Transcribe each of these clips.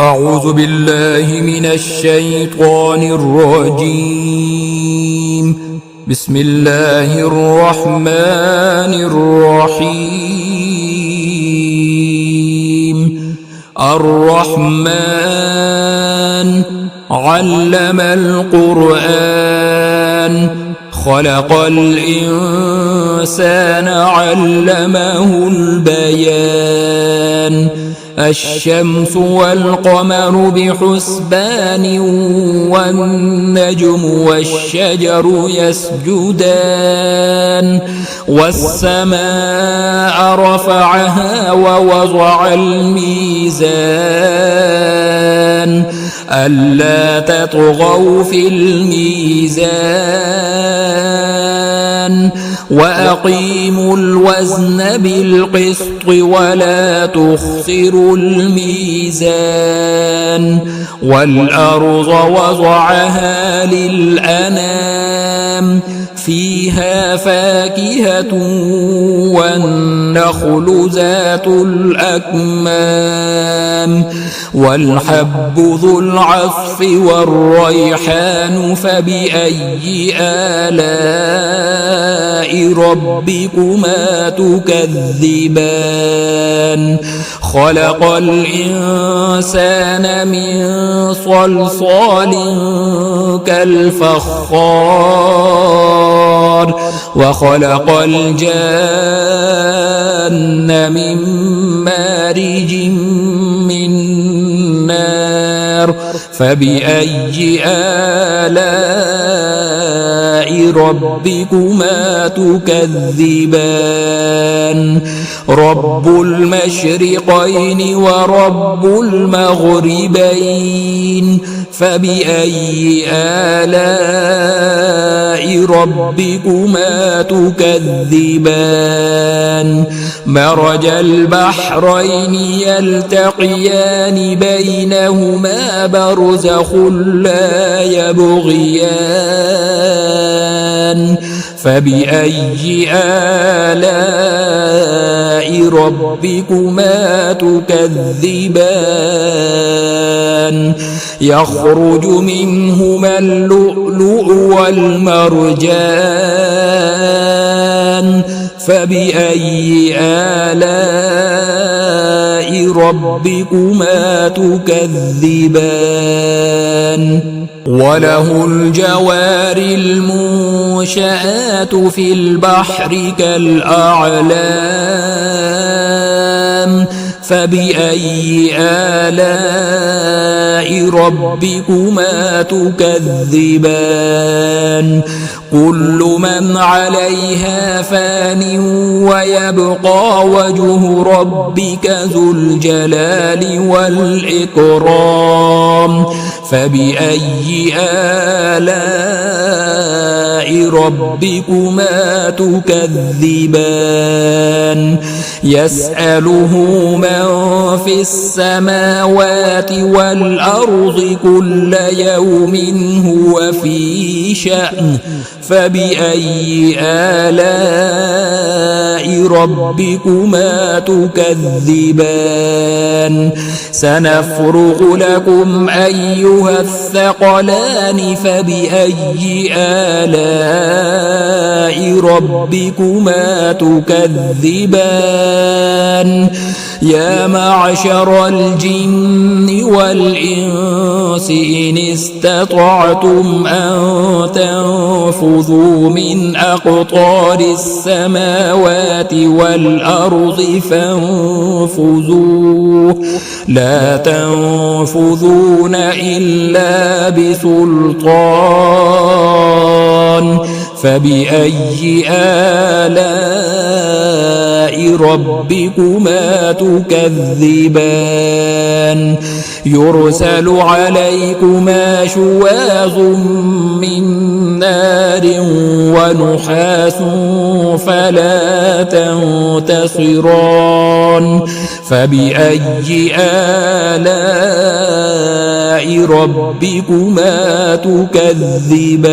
أعوذ بالله من الشيطان الرجيم. بسم الله الرحمن الرحيم. الرحمن علم القرآن خلق الإنسان علمه البيان. الشمس والقمر بحسبان والنجم والشجر يسجدان والسماء رفعها ووضع الميزان ألا تطغوا في الميزان وأقيموا الوزن بالقسط ولا تخسروا الميزان. والأرض وضعها للأنام فيها فاكهة والنخل ذات الأكمام والحب ذو العصف والريحان فبأي آلاء ربكما تكذبان. خلق الإنسان من صلصال كالفخار وخلق الجان من مارج من نار فبأي آلاء ربكما تكذبان. رب المشرقين ورب المغربين فبأي آلاء ربكما تكذبان. مرج البحرين يلتقيان بينهما برزخ لا يبغيان فبأي آلاء ربكما تكذبان. يخرج منهما اللؤلؤ والمرجان فبأي آلاء ربكما تكذبان. وله الجوار المنشآت في البحر كالأعلام فبأي آلاء ربكما تكذبان. كل من عليها فان ويبقى وجه ربك ذو الجلال والإكرام فبأي آلاء ربكما تكذبان. يسأله من في السماوات والأرض كل يوم هو في شأن فبأي آلاء ربكما تكذبان. سنفرغ لكم أيها الثقلان فبأي آلاء ربكما تكذبان. يا معشر الجن والإنس إن استطعتم أن تنفذوا من أقطار السماوات والأرض فانفذوا لا تنفذون إلا بسلطان فبأي آلاء ربكما تكذبان. يرسل عليكما شواظ من نار ونحاس فلا تنتصران فبأي آلاء ربكما تكذبان.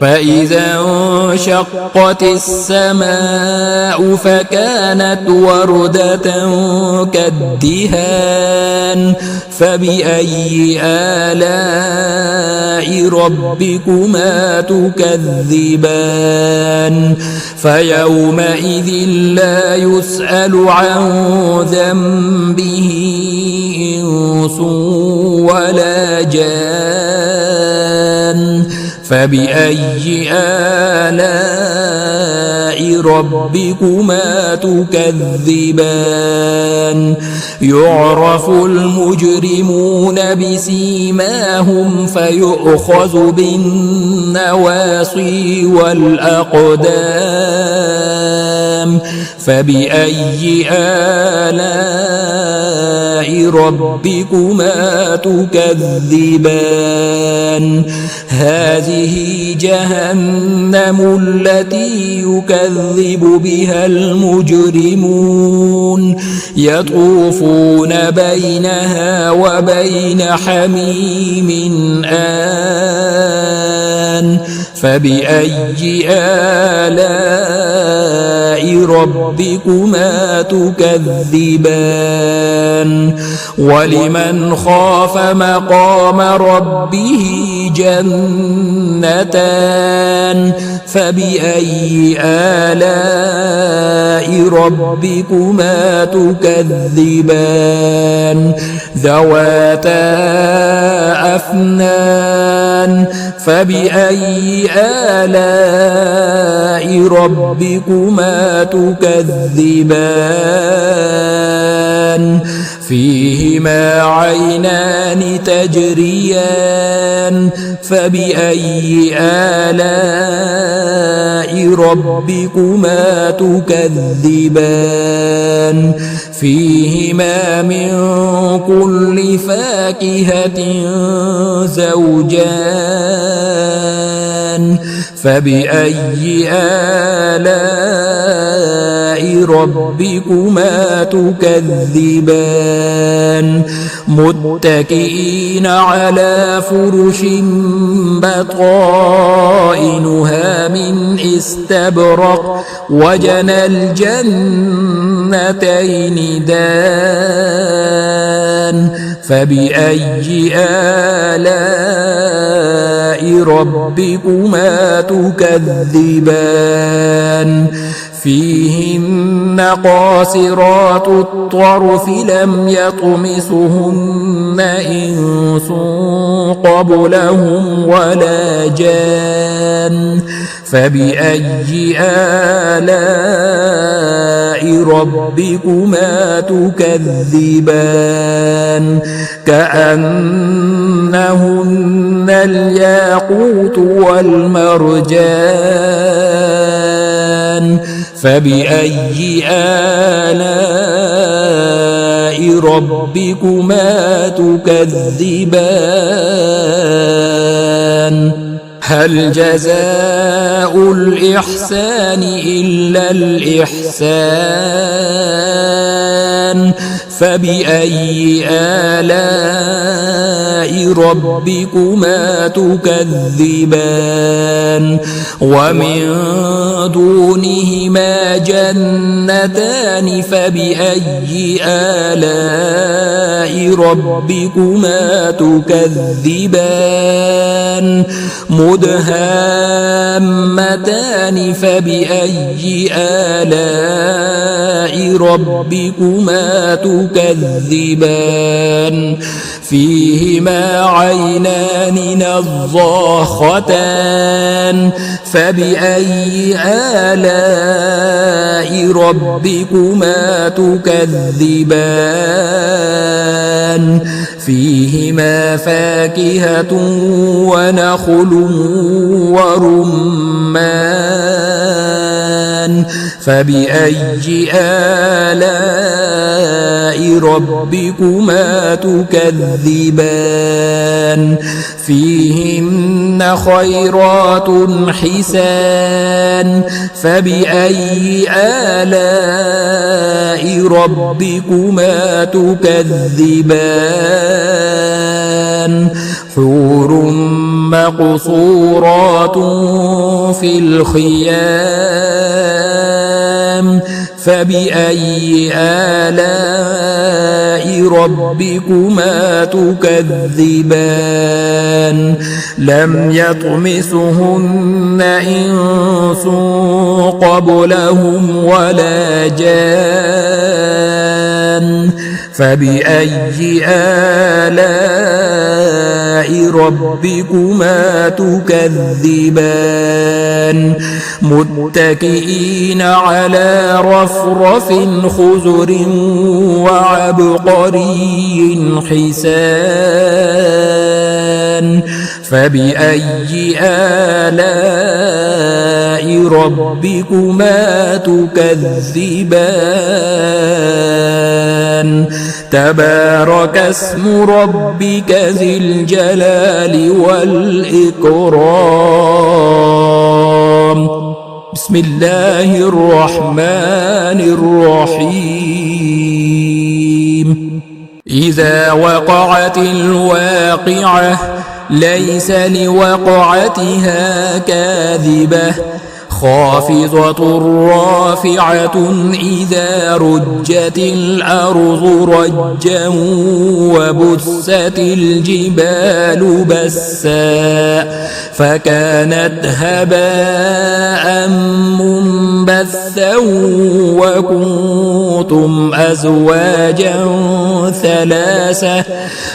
فإذا انشقت السماء فكانت وردة كالدهان فبأي آلاء ربكما تكذبان فيومئذ لا يسأل عن ذنبه إنس ولا جان فبأي آلاء ربكما تكذبان يعرف المجرمون بسيماهم فيؤخذ بالنواصي والأقدام فبأي آلاء ربكما تكذبان هذه جهنم التي يكذب بها المجرمون يطوفون بينها وبين حميم آن فبأي آلاء ربكما تكذبان ولمن خاف مقام ربه جنتان فبأي آلاء ربكما تكذبان ذواتا أفنان فبأي آلاء ربكما تكذبان فيهما عينان تجريان فبأي آلاء ربكما تكذبان فيهما من كل فاكهة زوجان فبأي آلاء ربكما تكذبان متكئين على فرش بطائنها من استبرق وجنى الجنتين دان فبأي آلاء ربكما تكذبان فيهن قاصرات الطرف لم يطمثهن إنس قبلهم ولا جان فبأي آلاء ربكما تكذبان كأنهن الياقوت والمرجان فبأي آلاء ربكما تكذبان هل جزاء الإحسان إلا الإحسان فبأي آلاء ربكما تكذبان ومن دونهما جنتان فبأي آلاء ربكما تكذبان مدهامتان فبأي آلاء ربكما تكذبان فيهما عينان نضاختان فبأي آلاء ربكما تكذبان فيهما فاكهة ونخل ورمان فبأي آلاء ربكما تكذبان فيهن خيرات حسان فبأي آلاء ربكما تكذبان حور مقصورات في الخيام فبأي آلاء ربكما تكذبان لم يطمثهن إنس قبلهم ولا جان فبأي آلاء ربكما تكذبان متكئين على رفرف خضر وعبقري حسان فبأي آلاء ربكما تكذبان تبارك اسم ربك ذي الجلال والإكرام بسم الله الرحمن الرحيم إذا وقعت الواقعة ليس لوقعتها كاذبة خافضة رافعة إذا رجت الأرض رجا وبست الجبال بسا فكانت هباء منبثا وكنتم أزواجا ثلاثة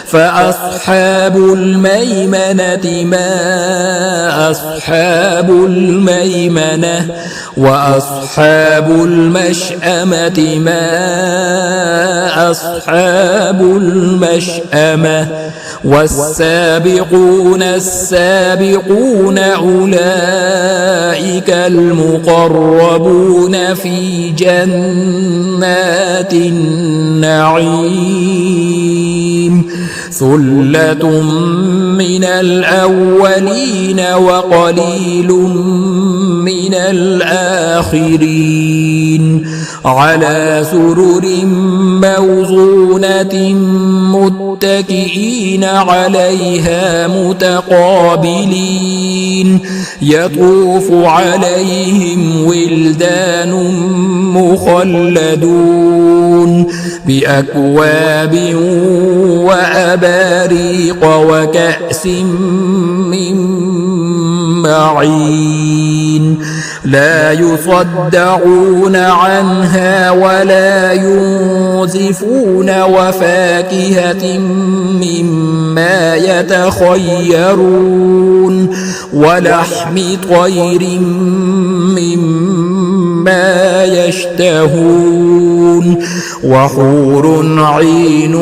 فأصحاب الميمنة ما أصحاب الميمنة وأصحاب المشأمة ما أصحاب المشأمة والسابقون السابقون أولئك المقربون في جنات النعيم ثلة من الأولين وقليل من الآخرين على سرر موضونة متكئين عليها متقابلين يطوف عليهم ولدان مخلدون بأكواب وأباريق وكأس من معين لا يصدعون عنها ولا ينزفون وفاكهة مما يتخيرون ولحم طير مما يشتهون وحور عين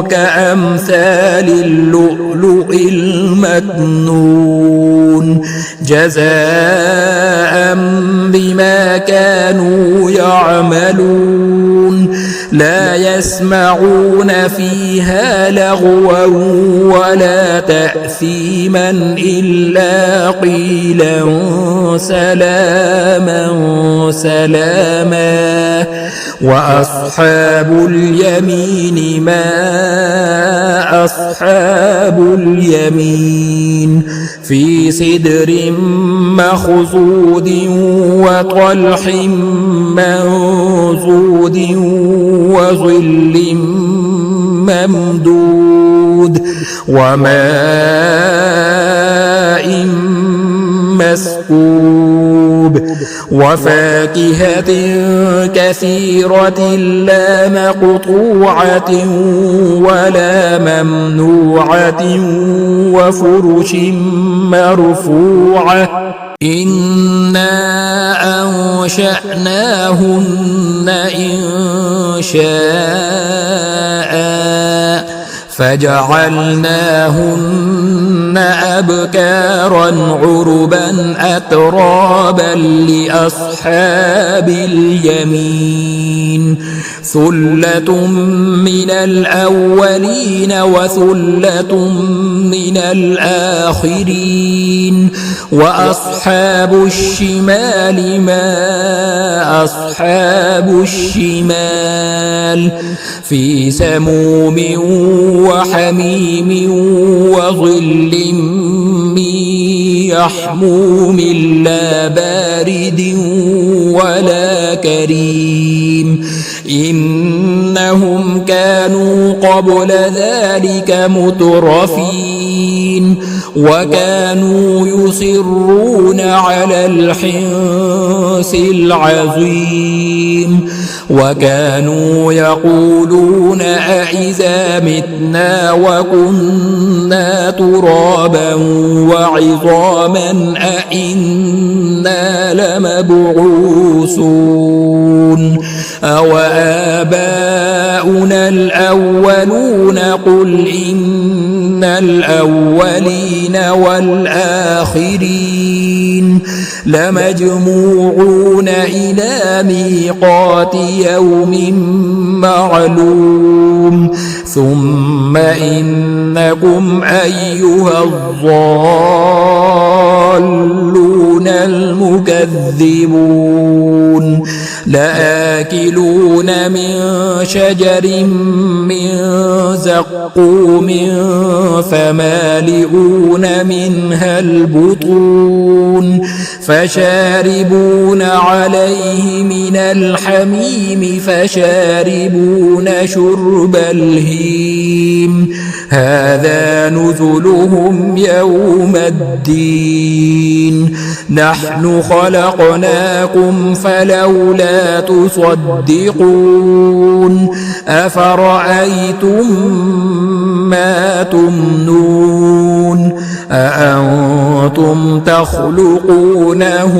كأمثال اللؤلؤ المكنون جزاء بما كانوا يعملون لا يسمعون فيها لغوا ولا تأثيما إلا قيلا سلاما سلاما وأصحاب اليمين ما أصحاب اليمين في سدر مخضود وطلح منضود وظل ممدود وماء مسكوب وفاكهة كثيرة لا مقطوعة ولا ممنوعة وفرش مرفوعة إنا أنشأناهن إنشاء فجعلناهن أبكارا عربا أترابا لأصحاب اليمين ثلة من الأولين وثلة من الآخرين وأصحاب الشمال ما أصحاب الشمال في سموم وحميم وظل يحموم لا بارد ولا كريم إنهم كانوا قبل ذلك مترفين وكانوا يصرون على الحنث العظيم وكانوا يقولون أإذا متنا وكنا ترابا وعظاما أإنا لمبعوثون أو آباؤنا الأولون قل إن الأولين والآخرين لمجموعون إلى ميقات يوم معلوم ثم إنكم أيها الضالون المكذبون لآكلون من شجر من زقوم فمالئون منها البطون فشاربون عليه من الحميم فشاربون شرب الهيم هذا نزلهم يوم الدين نحن خلقناكم فلولا تصدقون أفرأيتم ما تمنون أأنتم تخلقونه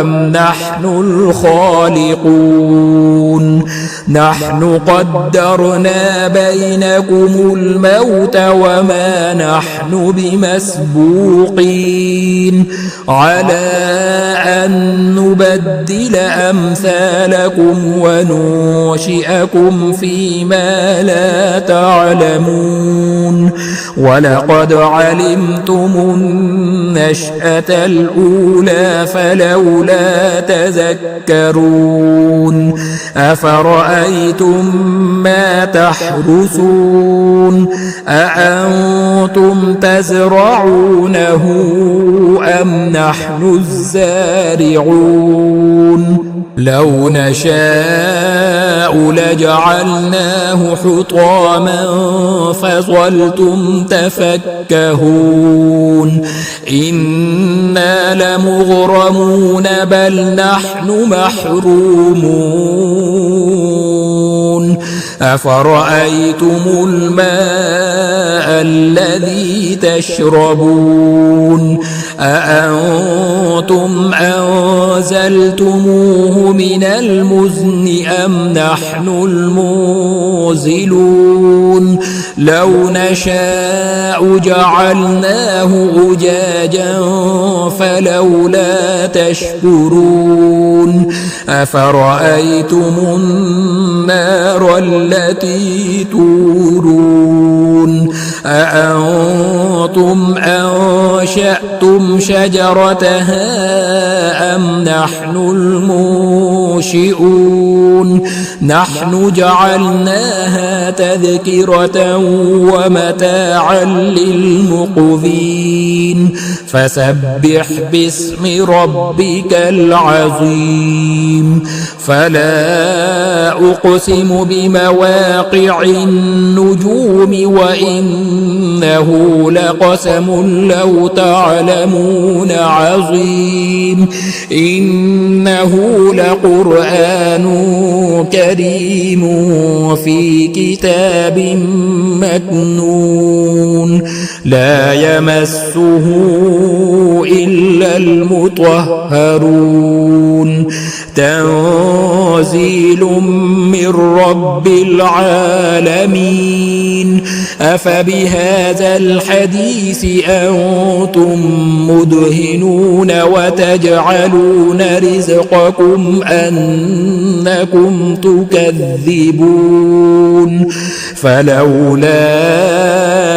أم نحن الخالقون نحن قدرنا بينكم الموت وما نحن بمسبوقين على أن نبدل أمثالكم وننشئكم فيما لا تعلمون ولقد علمتم النشأة الأولى فلولا تذكرون أفرأيتم ما تحرثون أأنتم تزرعونه أم نحن الزارعون لو نشاء لجعلناه حطاما فظلتم تفكهون إنا لمغرمون بل نحن محرومون أفرأيتم الماء الذي تشربون أأنتم أنزلتموه من المزن أم نحن المنزلون لو نشاء جعلناه أجاجا فلولا تشكرون أفرأيتم النار التي تورون أأنتم أنشأتم شجرتها أم نحن المنشئون نحن جعلناها تذكرة ومتاعا للمقوين فسبح باسم ربك العظيم فلا أقسم بمواقع النجوم وإنه لقسم لو تعلمون عظيم إنه لقرآن كريم في كتاب مكنون لا يمسه إلا المطهرون تنزيل من رب العالمين أفبهذا الحديث أنتم مدهنون وتجعلون رزقكم أنكم تكذبون فلولا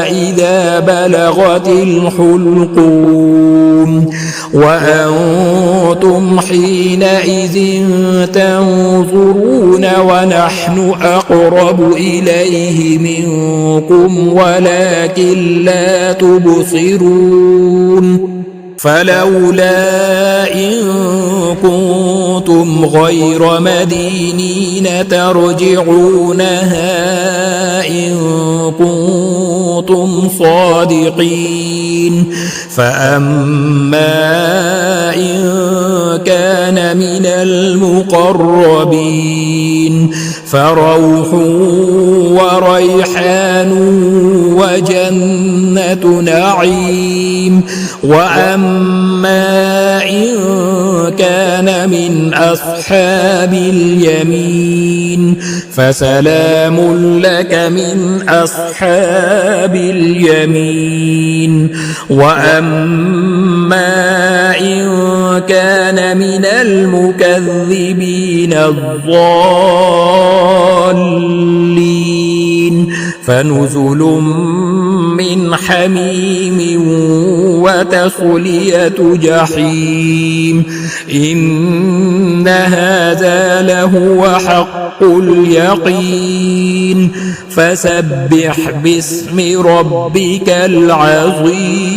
إذا بلغت الحلقوم وأنتم حينئذ تنظرون ونحن أقرب إليه منكم ولكن لا تبصرون فلولا إن كنتم غير مدينين ترجعونها إن كنتم صادقين فأما إن كان من المقربين فروح وريحان وجنة نعيم وأما إن كان من أصحاب اليمين فسلام لك من أصحاب اليمين وأما إن كان من المكذبين الضالين فنزل من حميم وتصلية جحيم إن هذا لهو حق اليقين فسبح باسم ربك العظيم.